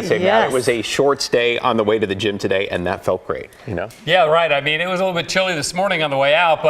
Say, Matt, it was a short stay on the way to the gym today, and that felt great, you know? Yeah, right. I mean, it was a little bit chilly this morning on the way out,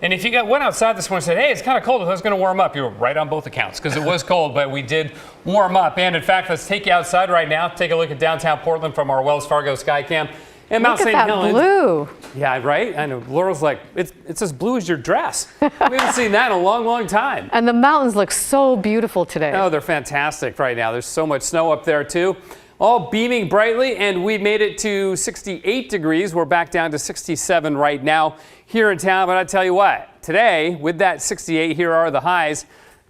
and if you went outside this morning and said, hey, it's kind of cold, I was going to warm up, you were right on both accounts, because it was cold, but we did warm up. And in fact, let's take you outside right now, take a look at downtown Portland from our Wells Fargo Skycam. And Mount St. Helens. Blue. Yeah, right? I know. Laurel's like, it's as blue as your dress. We haven't seen that in a long, long time. And the mountains look so beautiful today. Oh, they're fantastic right now. There's so much snow up there, too. All beaming brightly, and we made it to 68 degrees. We're back down to 67 right now here in town. But I tell you what, today, with that 68, here are the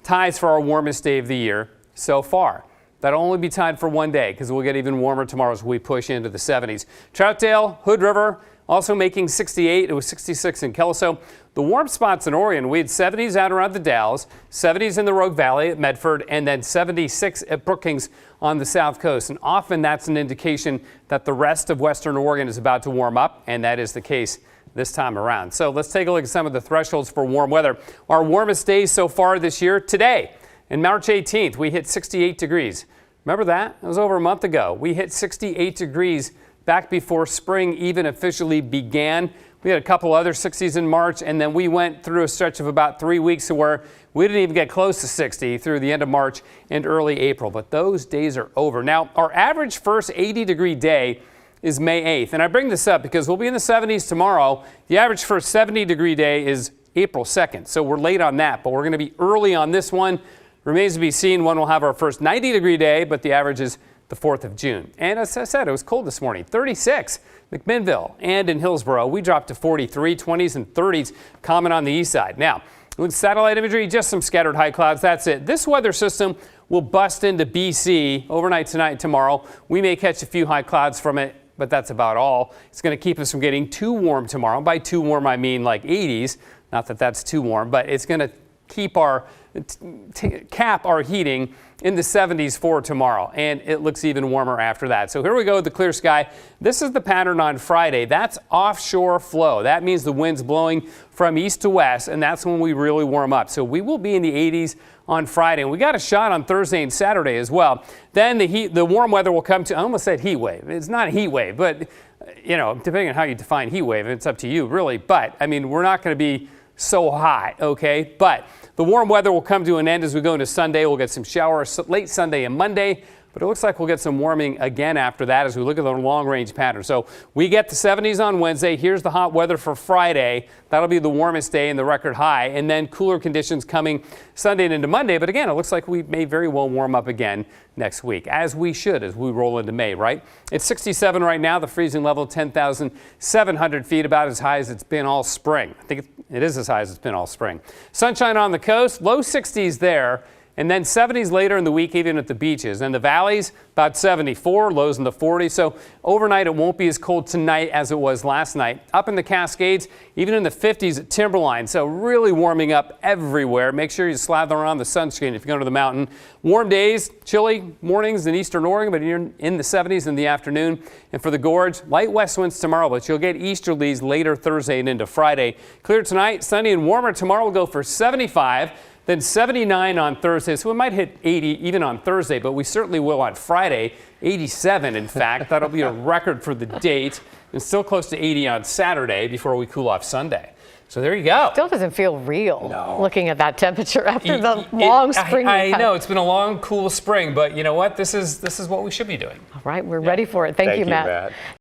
ties for our warmest day of the year so far. That'll only be tied for one day because we'll get even warmer tomorrow as we push into the 70s. Troutdale, Hood River, also making 68. It was 66 in Kelso. The warm spots in Oregon, we had 70s out around the Dalles, 70s in the Rogue Valley at Medford, and then 76 at Brookings on the south coast. And often that's an indication that the rest of western Oregon is about to warm up, and that is the case this time around. So let's take a look at some of the thresholds for warm weather. Our warmest days so far this year, today. And March 18th, we hit 68 degrees. Remember that? It was over a month ago. We hit 68 degrees back before spring even officially began. We had a couple other 60s in March, and then we went through a stretch of about 3 weeks where we didn't even get close to 60 through the end of March and early April. But those days are over. Now, our average first 80-degree day is May 8th. And I bring this up because we'll be in the 70s tomorrow. The average first 70-degree day is April 2nd. So we're late on that, but we're going to be early on this one. Remains to be seen when we'll have our first 90-degree day, but the average is the 4th of June. And as I said, it was cold this morning. 36 McMinnville and in Hillsborough. We dropped to 43, 20s and 30s common on the east side. Now, with satellite imagery, just some scattered high clouds. That's it. This weather system will bust into BC overnight tonight and tomorrow. We may catch a few high clouds from it, but that's about all. It's going to keep us from getting too warm tomorrow. By too warm, I mean like 80s. Not that that's too warm, but it's going to keep cap our heating in the 70s for tomorrow, and it looks even warmer after that. So here we go with the clear sky. This is the pattern on Friday. That's offshore flow. That means the wind's blowing from east to west, and that's when we really warm up. So we will be in the 80s on Friday, and we got a shot on Thursday and Saturday as well. Then the warm weather will come to, I almost said heat wave. It's not a heat wave, but you know, depending on how you define heat wave, it's up to you really. But I mean, we're not going to be so hot, okay? But the warm weather will come to an end as we go into Sunday. We'll get some showers late Sunday and Monday, but it looks like we'll get some warming again after that as we look at the long-range pattern. So we get the 70s on Wednesday. Here's the hot weather for Friday. That'll be the warmest day and the record high, and then cooler conditions coming Sunday and into Monday. But again, it looks like we may very well warm up again next week, as we should as we roll into May, right? It's 67 right now, the freezing level 10,700 feet, about as high as it's been all spring. I think it is as high as it's been all spring. Sunshine on the coast, low 60s there. And then 70s later in the week, even at the beaches. And the valleys, about 74, lows in the 40s. So overnight, it won't be as cold tonight as it was last night. Up in the Cascades, even in the 50s at Timberline. So really warming up everywhere. Make sure you slather on the sunscreen if you go to the mountain. Warm days, chilly mornings in eastern Oregon, but you're in the 70s in the afternoon. And for the gorge, light west winds tomorrow, but you'll get easterlies later Thursday and into Friday. Clear tonight, sunny and warmer. Tomorrow we'll go for 75. Then 79 on Thursday, so we might hit 80 even on Thursday, but we certainly will on Friday, 87 in fact. That'll be a record for the date, and still close to 80 on Saturday before we cool off Sunday. So there you go. Still doesn't feel real looking at that temperature after the long spring. I know, it's been a long, cool spring, but you know what? This is what we should be doing. All right, we're ready for it. Thank you, Matt.